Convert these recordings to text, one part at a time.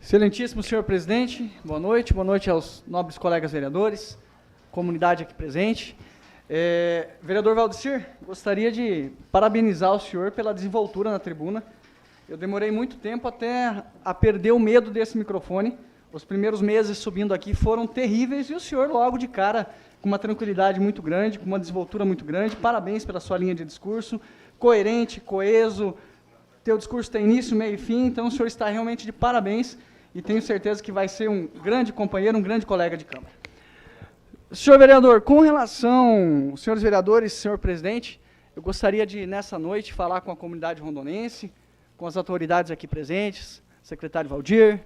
Excelentíssimo senhor presidente, boa noite aos nobres colegas vereadores, comunidade aqui presente. Vereador Valdecir, gostaria de parabenizar o senhor pela desenvoltura na tribuna. Eu demorei muito tempo até a perder o medo desse microfone. Os primeiros meses subindo aqui foram terríveis e o senhor logo de cara, com uma tranquilidade muito grande, com uma desenvoltura muito grande. Parabéns pela sua linha de discurso, coerente, coeso. Teu discurso tem início, meio e fim, então o senhor está realmente de parabéns e tenho certeza que vai ser um grande companheiro, um grande colega de Câmara. Senhor vereador, com relação, senhores vereadores, senhor presidente, eu gostaria de, nessa noite, falar com a comunidade rondonense, com as autoridades aqui presentes, secretário Valdir,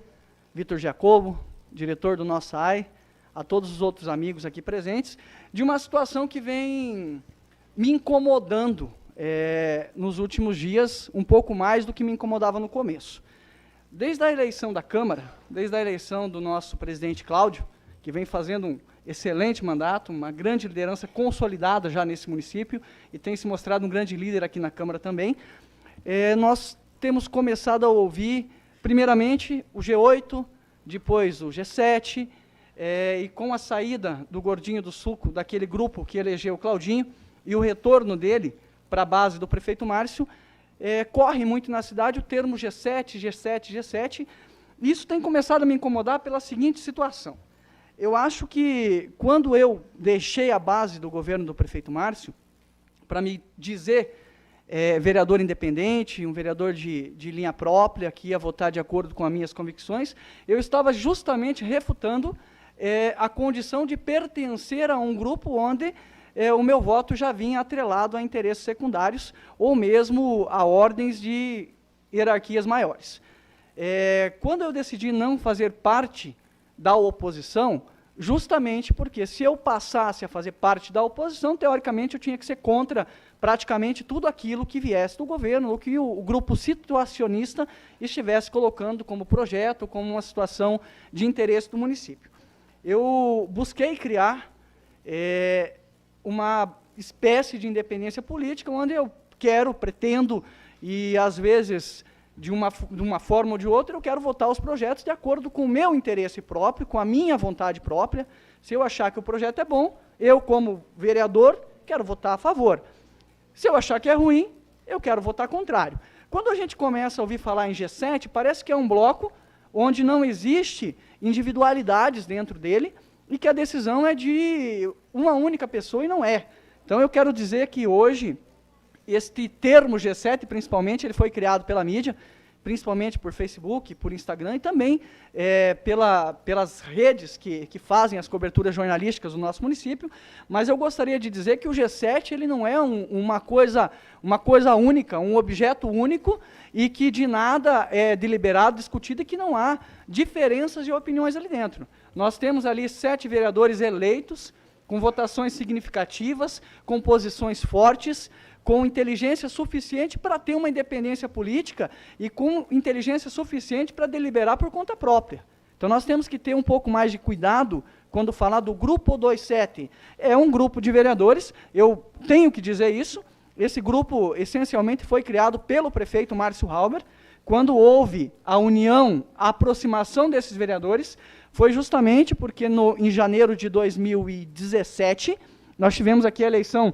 Vitor Jacobo, diretor do nosso AI, a todos os outros amigos aqui presentes, de uma situação que vem me incomodando nos últimos dias, um pouco mais do que me incomodava no começo. Desde a eleição da Câmara, desde a eleição do nosso presidente Cláudio, que vem fazendo um excelente mandato, uma grande liderança consolidada já nesse município, e tem se mostrado um grande líder aqui na Câmara também, nós temos começado a ouvir, primeiramente, o G8, depois o G7, e com a saída do Gordinho do Suco, daquele grupo que elegeu o Claudinho, e o retorno dele para a base do prefeito Márcio, corre muito na cidade o termo G7, G7, G7. Isso tem começado a me incomodar pela seguinte situação. Eu acho que, quando eu deixei a base do governo do prefeito Márcio, para me dizer vereador independente, um vereador de linha própria, que ia votar de acordo com as minhas convicções, eu estava justamente refutando a condição de pertencer a um grupo onde o meu voto já vinha atrelado a interesses secundários ou mesmo a ordens de hierarquias maiores. Quando eu decidi não fazer parte da oposição, justamente porque se eu passasse a fazer parte da oposição, teoricamente eu tinha que ser contra praticamente tudo aquilo que viesse do governo, ou que o grupo situacionista estivesse colocando como projeto, como uma situação de interesse do município. Eu busquei criar uma espécie de independência política, onde eu pretendo, e às vezes, de uma forma ou de outra, eu quero votar os projetos de acordo com o meu interesse próprio, com a minha vontade própria. Se eu achar que o projeto é bom, eu, como vereador, quero votar a favor. Se eu achar que é ruim, eu quero votar contrário. Quando a gente começa a ouvir falar em G7, parece que é um bloco onde não existe individualidades dentro dele, e que a decisão é de uma única pessoa, e não é. Então, eu quero dizer que hoje, este termo G7, principalmente, ele foi criado pela mídia, principalmente por Facebook, por Instagram, e também pelas redes que fazem as coberturas jornalísticas do nosso município, mas eu gostaria de dizer que o G7 ele não é uma coisa única, um objeto único, e que de nada é deliberado, discutido, e que não há diferenças de opiniões ali dentro. Nós temos ali 7 vereadores eleitos, com votações significativas, com posições fortes, com inteligência suficiente para ter uma independência política e com inteligência suficiente para deliberar por conta própria. Então, nós temos que ter um pouco mais de cuidado quando falar do Grupo 27. É um grupo de vereadores, eu tenho que dizer isso. Esse grupo, essencialmente, foi criado pelo prefeito Márcio Halber. Quando houve a união, a aproximação desses vereadores, foi justamente porque em janeiro de 2017, nós tivemos aqui a eleição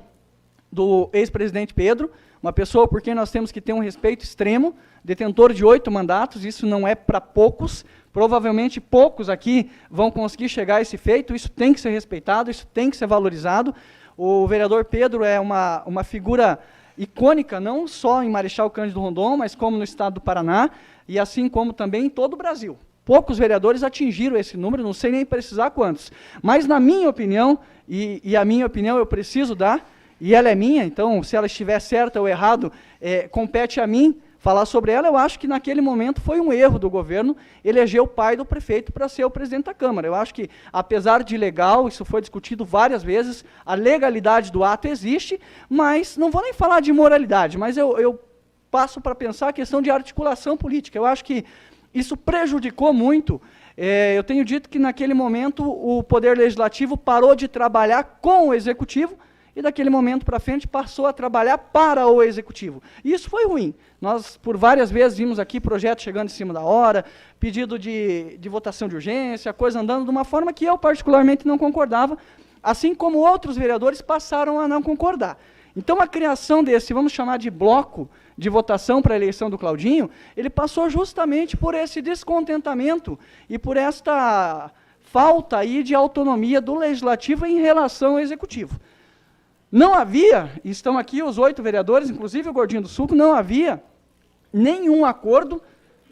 do ex-presidente Pedro, uma pessoa por quem nós temos que ter um respeito extremo, detentor de 8 mandatos, isso não é para poucos, provavelmente poucos aqui vão conseguir chegar a esse feito, isso tem que ser respeitado, isso tem que ser valorizado. O vereador Pedro é uma figura icônica, não só em Marechal Cândido Rondon, mas como no estado do Paraná, e assim como também em todo o Brasil. Poucos vereadores atingiram esse número, não sei nem precisar quantos. Mas, na minha opinião, e a minha opinião eu preciso dar, e ela é minha, então, se ela estiver certa ou errado, compete a mim falar sobre ela. Eu acho que, naquele momento, foi um erro do governo eleger o pai do prefeito para ser o presidente da Câmara. Eu acho que, apesar de legal, isso foi discutido várias vezes, a legalidade do ato existe, mas, não vou nem falar de moralidade, mas eu passo para pensar a questão de articulação política. Eu acho que isso prejudicou muito. Eu tenho dito que, naquele momento, o Poder Legislativo parou de trabalhar com o Executivo e daquele momento para frente passou a trabalhar para o Executivo. E isso foi ruim. Nós, por várias vezes, vimos aqui projetos chegando em cima da hora, pedido de votação de urgência, a coisa andando de uma forma que eu particularmente não concordava, assim como outros vereadores passaram a não concordar. Então, a criação desse, vamos chamar de bloco de votação para a eleição do Claudinho, ele passou justamente por esse descontentamento e por esta falta aí de autonomia do Legislativo em relação ao Executivo. Não havia, estão aqui os 8 vereadores, inclusive o Gordinho do Sulco, não havia nenhum acordo,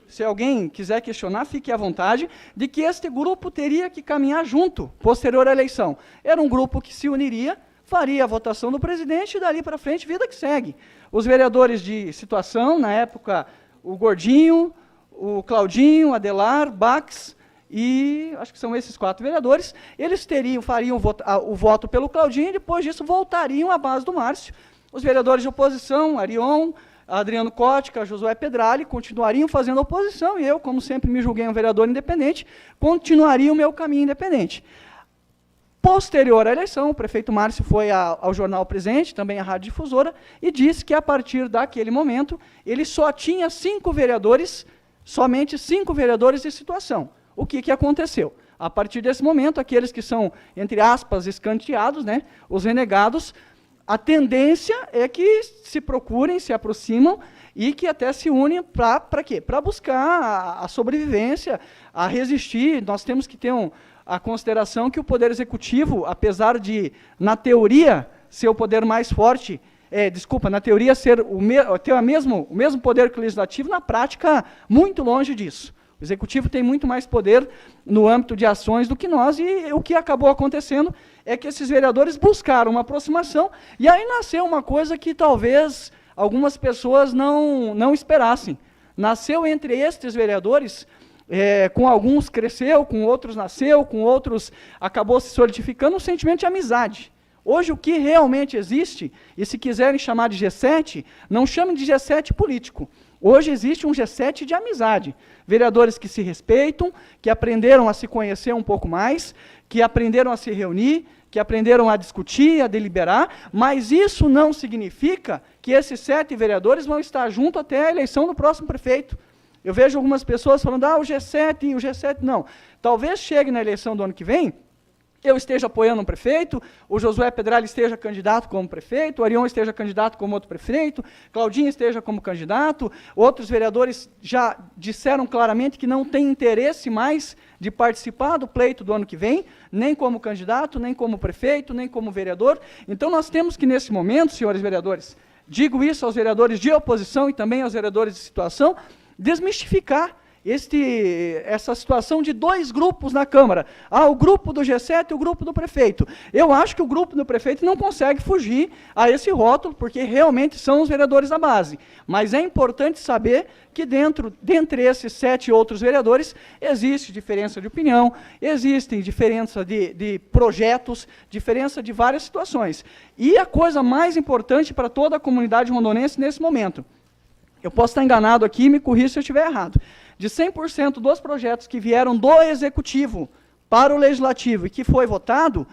se alguém quiser questionar, fique à vontade, de que este grupo teria que caminhar junto, posterior à eleição. Era um grupo que se uniria, faria a votação do presidente e dali para frente, vida que segue. Os vereadores de situação, na época, o Gordinho, o Claudinho, Adelar, Bax, e acho que são esses 4 vereadores, eles fariam o voto pelo Claudinho e depois disso voltariam à base do Márcio. Os vereadores de oposição, Arion, Adriano Cótica, Josué Pedrali, continuariam fazendo oposição e eu, como sempre me julguei um vereador independente, continuaria o meu caminho independente. Posterior à eleição, o prefeito Márcio foi ao Jornal Presente, também à Rádio Difusora, e disse que a partir daquele momento ele só tinha 5 vereadores, somente 5 vereadores de situação. O que aconteceu? A partir desse momento, aqueles que são, entre aspas, escanteados, né, os renegados, a tendência é que se procurem, se aproximam e que até se unem para quê? Para buscar a sobrevivência, a resistir. Nós temos que ter a consideração que o Poder Executivo, apesar de, na teoria, ser o poder mais forte, na teoria ter o mesmo poder que o Legislativo, na prática, muito longe disso. O Executivo tem muito mais poder no âmbito de ações do que nós, e o que acabou acontecendo é que esses vereadores buscaram uma aproximação, e aí nasceu uma coisa que talvez algumas pessoas não esperassem. Nasceu entre estes vereadores, com alguns cresceu, com outros nasceu, com outros acabou se solidificando um sentimento de amizade. Hoje o que realmente existe, e se quiserem chamar de G7, não chamem de G7 político. Hoje existe um G7 de amizade. Vereadores que se respeitam, que aprenderam a se conhecer um pouco mais, que aprenderam a se reunir, que aprenderam a discutir, a deliberar, mas isso não significa que esses 7 vereadores vão estar juntos até a eleição do próximo prefeito. Eu vejo algumas pessoas falando, o G7, não. Talvez chegue na eleição do ano que vem, eu esteja apoiando um prefeito, o Josué Pedrali esteja candidato como prefeito, o Arion esteja candidato como outro prefeito, Claudinho esteja como candidato, outros vereadores já disseram claramente que não têm interesse mais de participar do pleito do ano que vem, nem como candidato, nem como prefeito, nem como vereador. Então nós temos que, nesse momento, senhores vereadores, digo isso aos vereadores de oposição e também aos vereadores de situação, desmistificar essa situação de 2 grupos na Câmara. O grupo do G7 e o grupo do prefeito. Eu acho que o grupo do prefeito não consegue fugir a esse rótulo, porque realmente são os vereadores da base. Mas é importante saber que dentre esses 7 outros vereadores, existe diferença de opinião, existem diferença de projetos, diferença de várias situações. E a coisa mais importante para toda a comunidade rondonense nesse momento, eu posso estar enganado aqui, me corrija se eu estiver errado, de 100% dos projetos que vieram do Executivo para o Legislativo e que foi votado,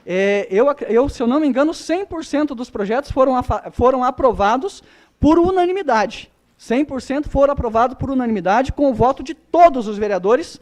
se eu não me engano, 100% dos projetos foram aprovados por unanimidade. 100% foram aprovados por unanimidade, com o voto de todos os vereadores,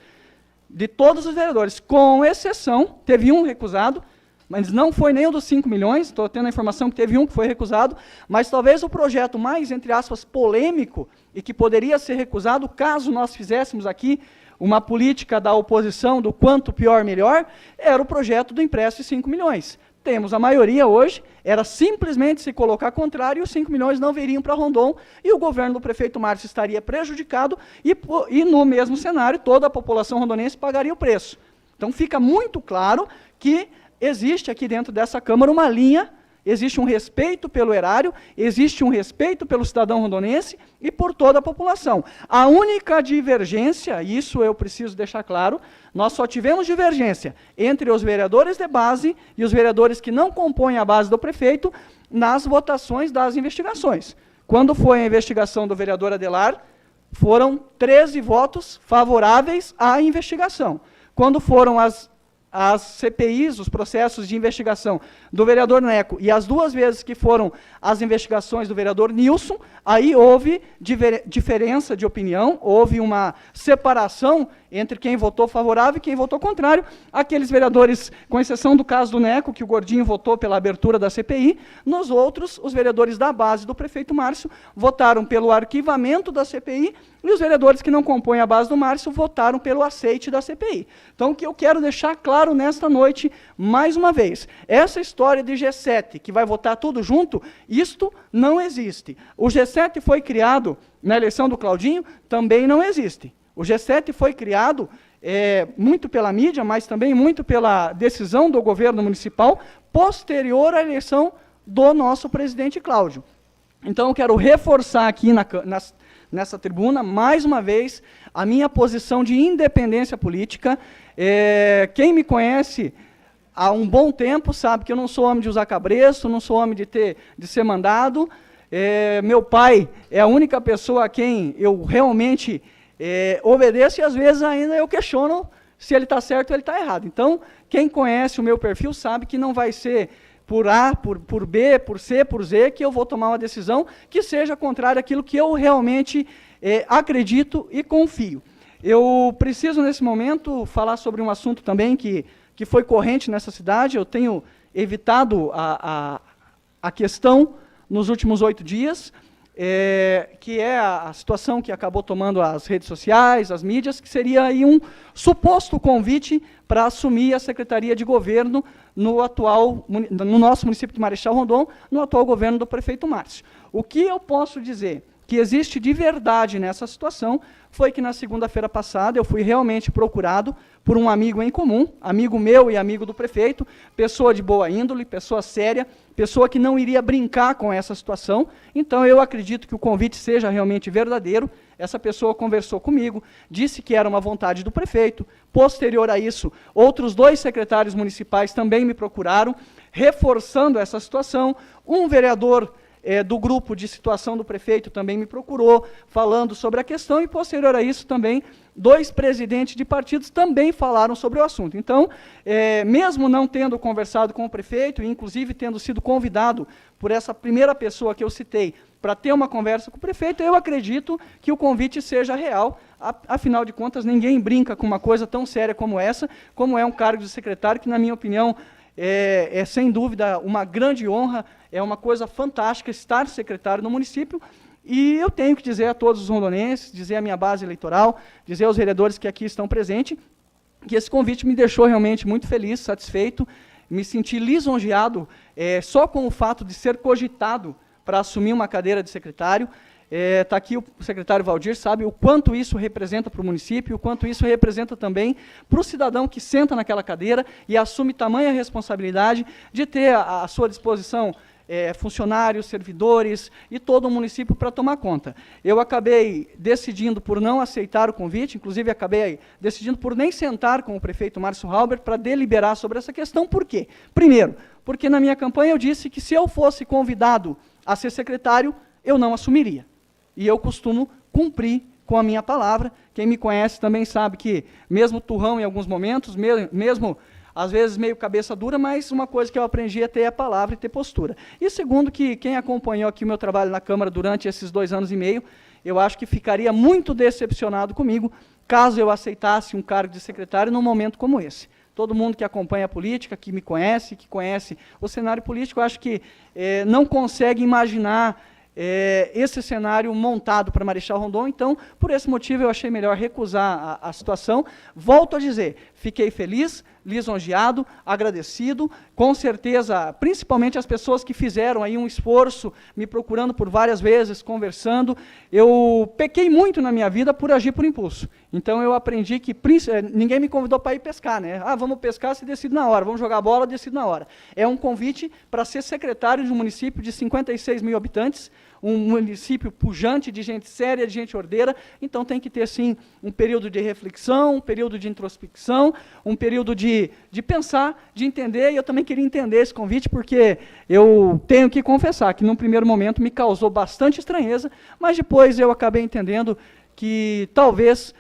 com exceção, teve um recusado, mas não foi nem o dos 5 milhões, estou tendo a informação que teve um que foi recusado, mas talvez o projeto mais, entre aspas, polêmico, e que poderia ser recusado caso nós fizéssemos aqui uma política da oposição do quanto pior, melhor, era o projeto do empréstimo de 5 milhões. Temos a maioria hoje, era simplesmente se colocar contrário, e os 5 milhões não viriam para Rondon, e o governo do prefeito Márcio estaria prejudicado, e no mesmo cenário, toda a população rondonense pagaria o preço. Então fica muito claro que existe aqui dentro dessa Câmara uma linha, existe um respeito pelo erário, existe um respeito pelo cidadão rondonense e por toda a população. A única divergência, isso eu preciso deixar claro, nós só tivemos divergência entre os vereadores de base e os vereadores que não compõem a base do prefeito nas votações das investigações. Quando foi a investigação do vereador Adelar, foram 13 votos favoráveis à investigação. Quando foram as as CPIs, os processos de investigação do vereador Neco, e as 2 vezes que foram as investigações do vereador Nilson, aí houve diferença de opinião, houve uma separação entre quem votou favorável e quem votou contrário. Aqueles vereadores, com exceção do caso do Neco, que o Gordinho votou pela abertura da CPI, nos outros, os vereadores da base do prefeito Márcio votaram pelo arquivamento da CPI, e os vereadores que não compõem a base do Márcio votaram pelo aceite da CPI. Então, o que eu quero deixar claro nesta noite, mais uma vez, essa história de G7, que vai votar tudo junto, isto não existe. O G7 foi criado na eleição do Claudinho, também não existe. O G7 foi criado muito pela mídia, mas também muito pela decisão do governo municipal, posterior à eleição do nosso presidente Cláudio. Então, eu quero reforçar aqui nessa tribuna, mais uma vez, a minha posição de independência política. Quem me conhece há um bom tempo sabe que eu não sou homem de usar cabresto, não sou homem de ser mandado. Meu pai é a única pessoa a quem eu realmente obedeço, e às vezes ainda eu questiono se ele está certo ou ele está errado. Então, quem conhece o meu perfil sabe que não vai ser por A, por B, por C, por Z, que eu vou tomar uma decisão que seja contrária àquilo que eu realmente acredito e confio. Eu preciso, nesse momento, falar sobre um assunto também que foi corrente nessa cidade. Eu tenho evitado a questão nos últimos 8 dias, que é a situação que acabou tomando as redes sociais, as mídias, que seria aí um suposto convite para assumir a Secretaria de Governo no nosso município de Marechal Rondon, no atual governo do prefeito Márcio. O que eu posso dizer que existe de verdade nessa situação foi que na segunda-feira passada eu fui realmente procurado por um amigo em comum, amigo meu e amigo do prefeito, pessoa de boa índole, pessoa séria, pessoa que não iria brincar com essa situação. Então, eu acredito que o convite seja realmente verdadeiro. Essa pessoa conversou comigo, disse que era uma vontade do prefeito. Posterior a isso, outros 2 secretários municipais também me procuraram, reforçando essa situação. Um vereador do grupo de situação do prefeito também me procurou, falando sobre a questão, e posterior a isso também, 2 presidentes de partidos também falaram sobre o assunto. Então, mesmo não tendo conversado com o prefeito, e inclusive tendo sido convidado por essa primeira pessoa que eu citei, para ter uma conversa com o prefeito, eu acredito que o convite seja real. Afinal de contas, ninguém brinca com uma coisa tão séria como essa, como é um cargo de secretário, que, na minha opinião, é sem dúvida uma grande honra, é uma coisa fantástica estar secretário no município. E eu tenho que dizer a todos os rondonenses, dizer à minha base eleitoral, dizer aos vereadores que aqui estão presentes, que esse convite me deixou realmente muito feliz, satisfeito, me senti lisonjeado só com o fato de ser cogitado para assumir uma cadeira de secretário. Está aqui o secretário Valdir, sabe o quanto isso representa para o município, o quanto isso representa também para o cidadão que senta naquela cadeira e assume tamanha responsabilidade de ter à sua disposição funcionários, servidores e todo o município para tomar conta. Eu acabei decidindo por não aceitar o convite, inclusive acabei decidindo por nem sentar com o prefeito Márcio Halber para deliberar sobre essa questão. Por quê? Primeiro, porque na minha campanha eu disse que se eu fosse convidado a ser secretário, eu não assumiria. E eu costumo cumprir com a minha palavra. Quem me conhece também sabe que, mesmo turrão em alguns momentos, mesmo às vezes meio cabeça dura, mas uma coisa que eu aprendi é ter a palavra e ter postura. E segundo, que quem acompanhou aqui o meu trabalho na Câmara durante esses 2 anos e meio, eu acho que ficaria muito decepcionado comigo caso eu aceitasse um cargo de secretário num momento como esse. Todo mundo que acompanha a política, que me conhece, que conhece o cenário político, eu acho que não consegue imaginar esse cenário montado para Marechal Rondon. Então, por esse motivo, eu achei melhor recusar a situação. Volto a dizer, fiquei feliz, lisonjeado, agradecido, com certeza, principalmente as pessoas que fizeram aí um esforço, me procurando por várias vezes, conversando. Eu pequei muito na minha vida por agir por impulso. Então, eu aprendi que ninguém me convidou para ir pescar, né? Vamos pescar, se decide na hora, vamos jogar bola, decido na hora. É um convite para ser secretário de um município de 56 mil habitantes, um município pujante, de gente séria, de gente ordeira. Então, tem que ter, sim, um período de reflexão, um período de introspecção, um período de pensar, de entender. E eu também queria entender esse convite, porque eu tenho que confessar que, num primeiro momento, me causou bastante estranheza, mas depois eu acabei entendendo que, talvez,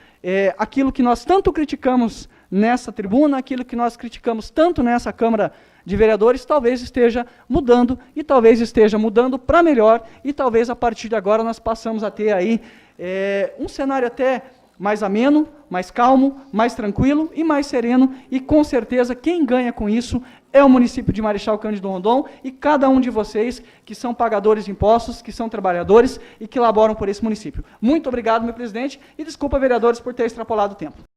aquilo que nós tanto criticamos nessa tribuna, aquilo que nós criticamos tanto nessa Câmara de Vereadores, talvez esteja mudando, e talvez esteja mudando para melhor, e talvez a partir de agora nós passamos a ter aí um cenário até mais ameno, mais calmo, mais tranquilo e mais sereno, e com certeza quem ganha com isso é o município de Marechal Cândido Rondon e cada um de vocês que são pagadores de impostos, que são trabalhadores e que laboram por esse município. Muito obrigado, meu presidente, e desculpa, vereadores, por ter extrapolado o tempo.